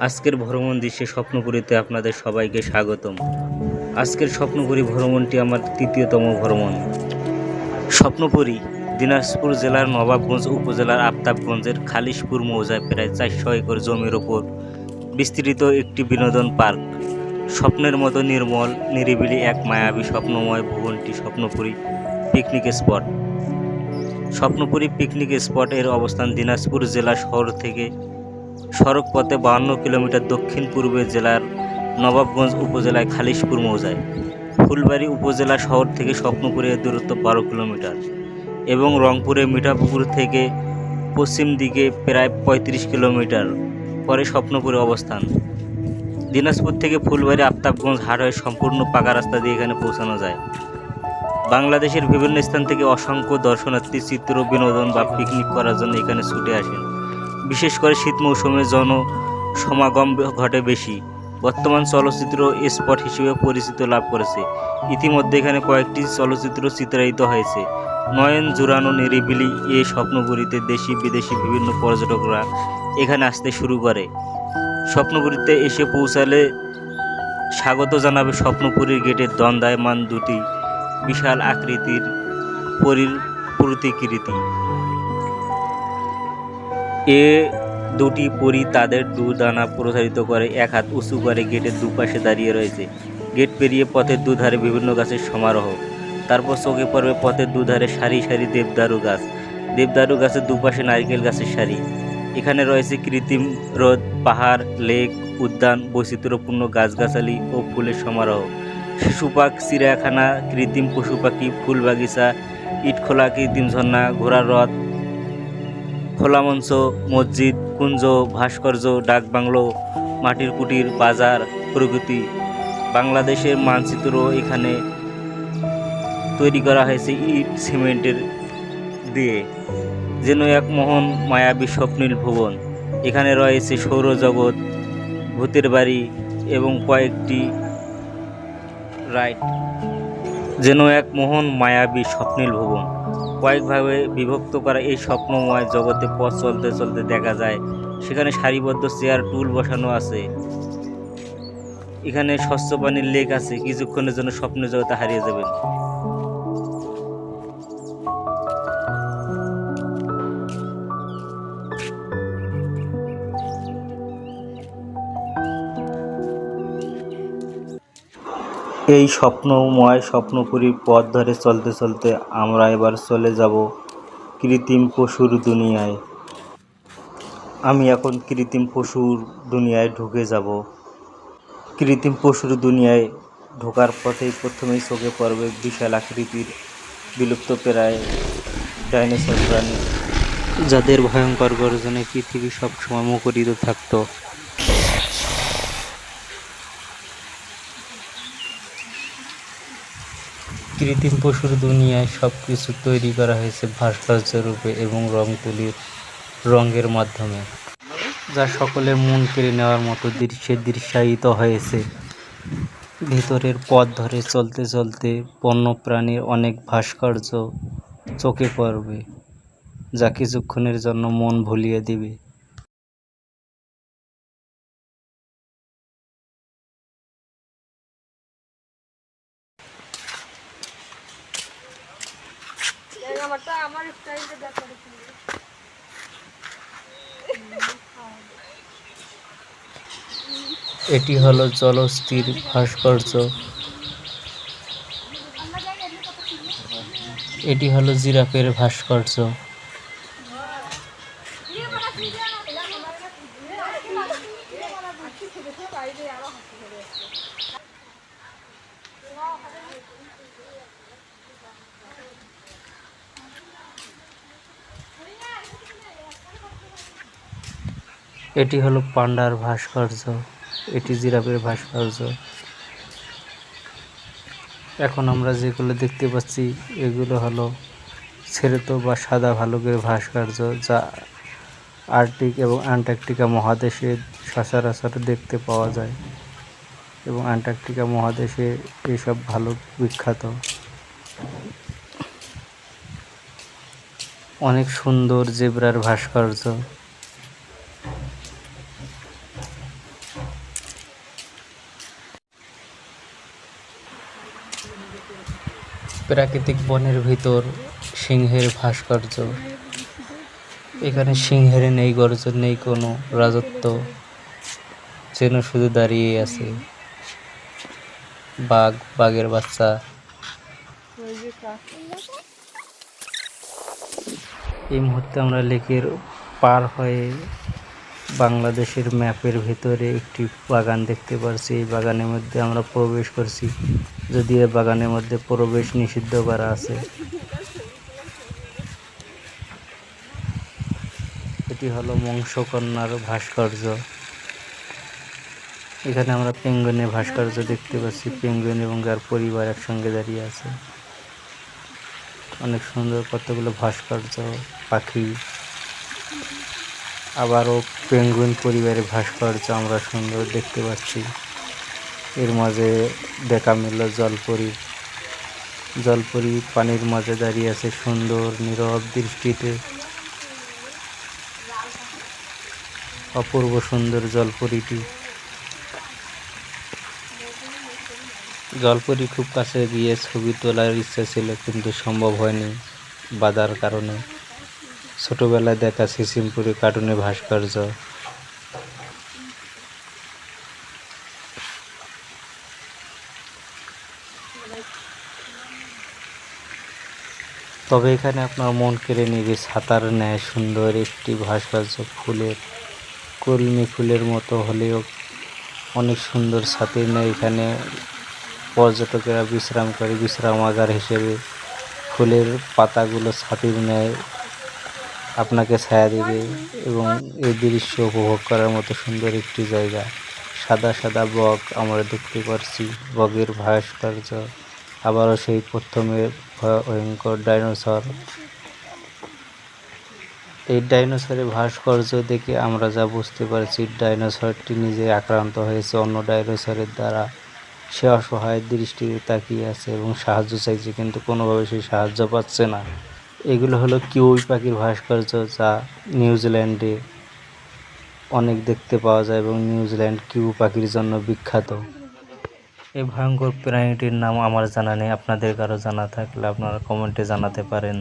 আজকের ভ্রমণ দৃশ্যে স্বপ্নপুরীতে আপনাদের সবাইকে স্বাগতম। আজকের স্বপ্নপুরী ভ্রমণটি আমার তৃতীয়তম ভ্রমণ। স্বপ্নপুরী দিনাজপুর জেলার নবাবগঞ্জ উপজেলার আফতাবগঞ্জের খালিশপুর মৌজায় প্রায় 400 একর জমির ওপর বিস্তৃত একটি বিনোদন পার্ক। স্বপ্নের মতো নির্মল নিরিবিলি এক মায়াবী স্বপ্নময় ভুবনটি স্বপ্নপুরী পিকনিক স্পট। স্বপ্নপুরী পিকনিক স্পট এর অবস্থান দিনাজপুর জেলা শহর থেকে সড়ক পথে 52 কিলোমিটার দক্ষিণ পূর্বে জেলার নবাবগঞ্জ উপজেলায় খালিশপুর মৌজায়। ফুলবাড়ী উপজেলা শহর থেকে স্বপ্নপুরের দূরত্ব 12 কিলোমিটার এবং রংপুরের মিঠাপুকুর থেকে পশ্চিম দিকে প্রায় 35 কিলোমিটার পরে স্বপ্নপুরে অবস্থান। দিনাজপুর থেকে ফুলবাড়ী আফতাবগঞ্জ হাট হয়ে সম্পূর্ণ পাকা রাস্তা দিয়ে এখানে পৌঁছানো যায়। বাংলাদেশের বিভিন্ন স্থান থেকে অসংখ্য দর্শনার্থী চিত্র বিনোদন বা পিকনিক করার জন্য এখানে ছুটে আসেন। বিশেষ করে শীত মৌসুমে সমাগম ঘটে বেশি। বর্তমান চলচ্চিত্র স্পট হিসেবে পরিচিতি লাভ করেছে। ইতিমধ্যে এখানে কয়েকটি চলচ্চিত্র চিত্রায়িত হয়েছে। নয়ন জুড়ানো নিরিবিলি এই স্বপ্নপুরীতে দেশি বিদেশি বিভিন্ন পর্যটকরা এখানে আসতে শুরু করে। স্বপ্নপুরীতে এসে পৌঁছালে স্বাগত জানাবে স্বপ্নপুরীর গেটের দণ্ডায়মান দুটি বিশাল আকৃতির পরীর প্রতিকৃতি। এ দুটি পরী তাদের ডানা প্রসারিত করে এক হাত উঁচু করে গেটের দুপাশে দাঁড়িয়ে রয়েছে। গেট পেরিয়ে পথের দুধারে বিভিন্ন গাছের সমারোহ। তারপর চোখে পড়বে পথের দুধারে সারি সারি দেবদারু গাছ। দেবদারু গাছের দুপাশে নারকেল গাছের সারি। এখানে রয়েছে কৃত্রিম হ্রদ, পাহাড়, লেক, উদ্যান, বৈচিত্র্যপূর্ণ গাছগাছালি ও ফুলের সমারোহ। শিশু পার্ক, চিড়িয়াখানা, কৃত্রিম পশু পাখি, ফুল বাগিচা, ইটখোলা কৃত্রিম ঝর্ণা, ঘোড়ার রথ, খোলা মঞ্চ, মসজিদ, কুঞ্জ, ভাস্কর্য, ডাকবাংলো, মাটির কুটির, বাজার, প্রকৃতি। বাংলাদেশের মানচিত্র এখানে তৈরি করা হয়েছে ইট সিমেন্টের দিয়ে, যেন এক মোহন মায়াবী স্বপ্নিল ভুবন। এখানে রয়েছে সৌরজগৎ, ভূতের বাড়ি এবং কয়েকটি রাইড, যেন এক মোহন মায়াবী স্বপ্নিল ভুবন। কয়েকভাবে বিভক্ত করা এই স্বপ্নময় জগতে পথ চলতে চলতে দেখা যায় সেখানে সারিবদ্ধ চেয়ার টুল বসানো আছে। এখানে স্বচ্ছ পানির লেক আছে। কিছুক্ষণের জন্য স্বপ্নের জগতে হারিয়ে যাবেন। এই স্বপ্নময় স্বপ্নপুরীর পথ ধরে চলতে চলতে আমরা এবার চলে যাব কৃত্রিম পশুর দুনিয়ায়। আমি এখন কৃত্রিম পশুর দুনিয়ায় ঢুকে যাব। কৃত্রিম পশুর দুনিয়ায় ঢোকার পথেই প্রথমেই চোখে পড়বে বিশাল আকৃতির বিলুপ্তপ্রায় ডাইনোসর প্রাণী, যাদের ভয়ঙ্কর গর্জনে পৃথিবী সবসময় মুখরিত থাকত। কৃত্রিম পশুর দুনিয়ায় সব কিছু তৈরি করা হয়েছে ভাস্কর্য রূপে এবং তুলির রঙের মাধ্যমে, যা সকলের মন কেড়ে নেওয়ার মতো দৃশ্যে দৃশ্যায়িত হয়েছে। ভিতরের পথ ধরে চলতে চলতে বন্যপ্রাণীর অনেক ভাস্কর্য চোখে পড়বে, যা কিছুক্ষণের জন্য মন ভুলিয়ে দিবে। এটি হলো জলস্থির ভাস্কর্য। এটি হলো জিরাফের ভাস্কর্য। এটি হলো পান্ডার ভাস্কর্য। এটি জিরাফের ভাস্কর্য। এখন আমরা যেগুলো দেখতে পাচ্ছি এগুলো হলো ছেড়েত বা সাদা ভালুকের ভাস্কর্য, যা আর্কটিক এবং অ্যান্টার্কটিকা মহাদেশে সচরাচর দেখতে পাওয়া যায় এবং অ্যান্টার্কটিকা মহাদেশে এইসব ভালুক বিখ্যাত। অনেক সুন্দর জেব্রার ভাস্কর্য। প্রাকৃতিক বনের ভিতর সিংহের ভাস্কর্য। এখানে সিংহের নেই গর্জন, নেই কোনো রাজত্ব, যেন শুধু দাঁড়িয়ে আছে বাঘ, বাঘের বাচ্চা। এই মুহূর্তে আমরা লেকের পার হয়ে বাংলাদেশের ম্যাপের ভিতরে একটি বাগান দেখতে পারছি। এই বাগানের মধ্যে আমরা প্রবেশ করছি, যদিও এই বাগানের মধ্যে প্রবেশ নিষিদ্ধ করা আছে। এটি হলো মংসকন্যার ভাস্কর্য। এখানে আমরা পেঙ্গুইনের ভাস্কর্য দেখতে পাচ্ছি। পেঙ্গুইন এবং তার পরিবার একসঙ্গে দাঁড়িয়ে আছে। অনেক সুন্দর কতগুলো ভাস্কর্য পাখি, আবারও পেঙ্গুইন পরিবারের ভাস্কর্য আমরা সুন্দর দেখতে পাচ্ছি। এর মাঝে দেখা মিলল জলপরি পানির মাঝে দাঁড়িয়ে আছে সুন্দর নীরব দৃষ্টিতে। অপূর্ব সুন্দর জলপরিটি। জলপরি খুব কাছে গিয়ে ছবি তোলার ইচ্ছা ছিল, কিন্তু সম্ভব হয়নি বাধার কারণে। ছোটবেলায় দেখা সিসিমপুরি কার্টুনের ভাস্কর্য। তবে এখানে আপনার মন কেড়ে নেবে ছাতার ন্যায় সুন্দর একটি ভাস্কর্য, ফুলের কলমি ফুলের মতো হলেও অনেক সুন্দর ছাতির ন্যায়। এখানে পর্যটকেরা বিশ্রাম করে, বিশ্রামাগার হিসেবে ফুলের পাতাগুলো ছাতির ন্যায় আপনাকে ছায়া দেবে এবং এই দৃশ্য উপভোগ করার মতো সুন্দর একটি জায়গা। সাদা সাদা বক আমরা দেখতে পাচ্ছি, বকের ভাস্কর্য। আবারও সেই প্রথমে ভয়ঙ্কর ডাইনোসর। এই ডাইনোসরের ভাস্কর্য দেখে আমরা যা বুঝতে পারছি, ডাইনোসরটি নিজে আক্রান্ত হয়েছে অন্য ডাইনোসরের দ্বারা। সে অসহায় দৃষ্টিতে তাকিয়ে আছে এবং সাহায্য চাইছে, কিন্তু কোনোভাবে সে সাহায্য পাচ্ছে না। এগুলো হলো কিউই পাখির ভাস্কর্য, যা নিউজিল্যান্ডে অনেক দেখতে পাওয়া যায় এবং নিউজিল্যান্ড কিউ পাখির জন্য বিখ্যাত। এই ভয়ঙ্কর প্রাণীটির নাম আমার জানা নেই, আপনাদের কারো জানা থাকলে আপনারা কমেন্টে জানাতে পারেন।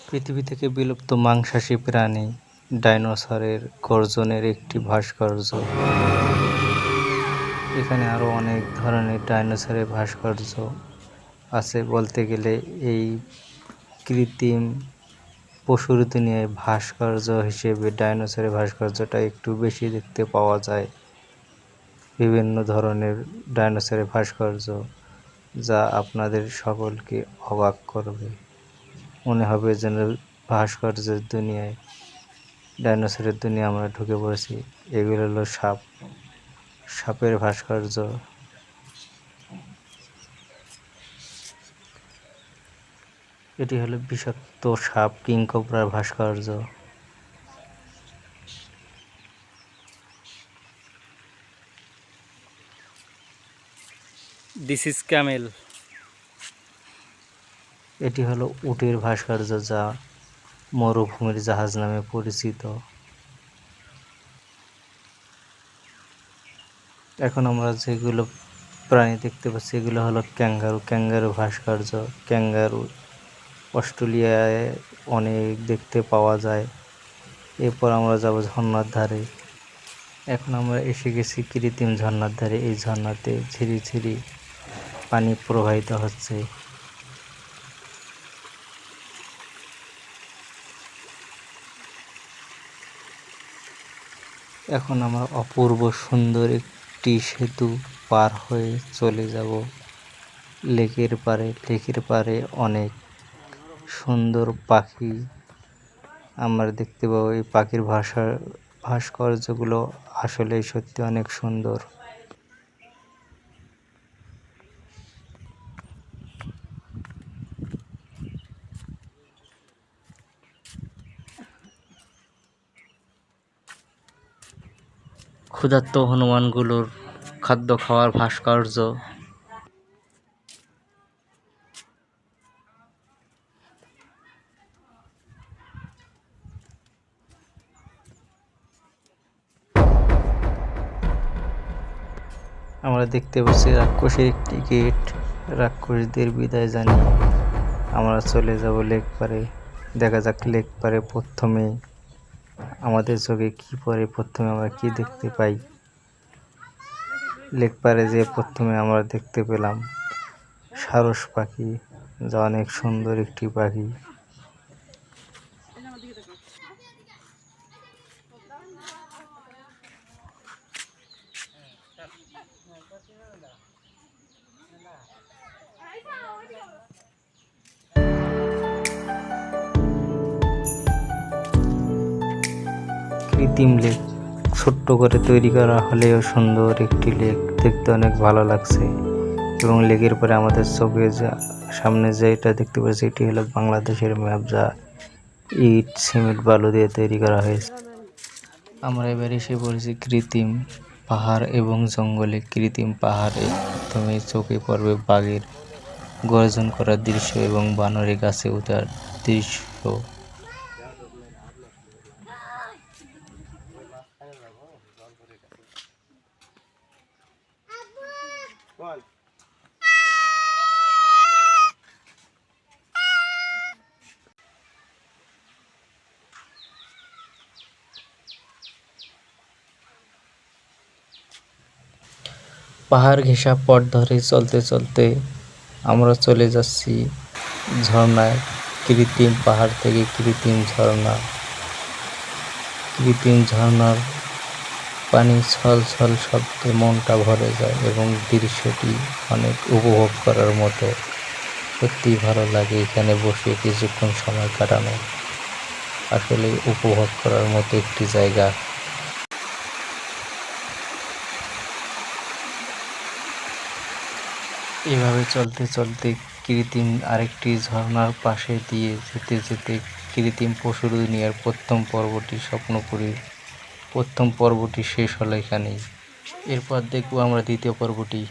পৃথিবী থেকে বিলুপ্ত মাংসাশী প্রাণী ডাইনোসরের গর্জনের একটি ভাস্কর্য। এখানে আরও অনেক ধরনের ডাইনোসরের ভাস্কর্য আছে। বলতে গেলে এই কৃত্রিম পশুর দুনিয়ায় ভাস্কর্য হিসেবে ডাইনোসরের ভাস্কর্যটা একটু বেশি দেখতে পাওয়া যায়। বিভিন্ন ধরনের ডাইনোসরের ভাস্কর্য, যা আপনাদের সকলকে অবাক করবে। মনে হবে যেন ভাস্কর্যের দুনিয়ায়, ডাইনোসরের দুনিয়া আমরা ঢুকে পড়েছি। এগুলো হলো সাপের ভাস্কর্য। এটি হলো বিষাক্ত সাপ কিংকবরার ভাস্কর্য। This is Camel. এটি হলো উটের ভাস্কর্য, যা মরুভূমির জাহাজ নামে পরিচিত। এখন আমরা যেগুলো প্রাণী দেখতে পাচ্ছি, এগুলো হলো ক্যাঙ্গারু ভাস্কর্য। ক্যাঙ্গারু অস্ট্রেলিয়ায় অনেক দেখতে পাওয়া যায়। এরপর আমরা যাব ঝর্ণার ধারে। এখন আমরা এসে গেছি কৃত্রিম ঝর্ণার ধারে। এই ঝর্ণাতে ঝিরি ঝিরি পানি প্রবাহিত হচ্ছে। এখন আমরা অপূর্ব সুন্দর একটি সেতু পার হয়ে চলে যাব লেকের পাড়ে। লেকের পাড়ে অনেক সুন্দর পাখি আমরা দেখতে পাবো। এই পাখির ভাস্কর্যগুলো আসলেই সত্যি অনেক সুন্দর। ক্ষুধার্ত হনুমানগুলোর খাদ্য খাওয়ার ভাস্কর্য। আমরা দেখতে পাচ্ছি রাক্ষসের একটি গেট। রাক্ষসদের বিদায় জানিয়ে আমরা চলে যাব লেক পারে। দেখা যাক লেক পারে প্রথমে আমাদের চোখে কি পড়ে, প্রথমে আমরা কি দেখতে পাই। লেক পারে যে প্রথমে আমরা দেখতে পেলাম সারস পাখি, যা অনেক সুন্দর একটি পাখি। কৃত্রিম লেক ছোট্ট করে তৈরি করা হলেও সুন্দর একটি লেক, দেখতে অনেক ভালো লাগছে। এবং লেকের পরে আমাদের চোখে সামনে যেটা দেখতে পাচ্ছি এটি হলো বাংলাদেশের ম্যাপ, যা ইট সিমেন্ট বালু দিয়ে তৈরি করা হয়েছে। আমরা এবার এসে পড়েছি কৃত্রিম পাহাড় এবং জঙ্গলে। কৃত্রিম পাহাড়ে প্রথমে চোখে পড়বে বাঘের গর্জন করার দৃশ্য এবং বানরে গাছে ওঠার দৃশ্য। পাহাড় ঘেঁষা পথ ধরে চলতে চলতে আমরা চলে যাচ্ছি ঝর্ণায়। কৃত্রিম পাহাড় থেকে কৃত্রিম ঝর্ণা, কৃত্রিম ঝর্ণার পানি ছল ছল শব্দে মনটা ভরে যায় এবং দৃশ্যটি অনেক উপভোগ করার মতো। সত্যি ভালো লাগে এখানে বসে কিছুক্ষণ সময় কাটানো, আসলে উপভোগ করার মতো একটি জায়গা। এভাবে চলতে চলতে কৃত্রিম আরেকটি ঝর্ণার পাশে দিয়ে যেতে যেতে কৃত্রিম পশু দুনিয়ার প্রথম পর্বটি শেষ হলো এখানেই। এরপর দেখব আমরা দ্বিতীয় পর্বটি।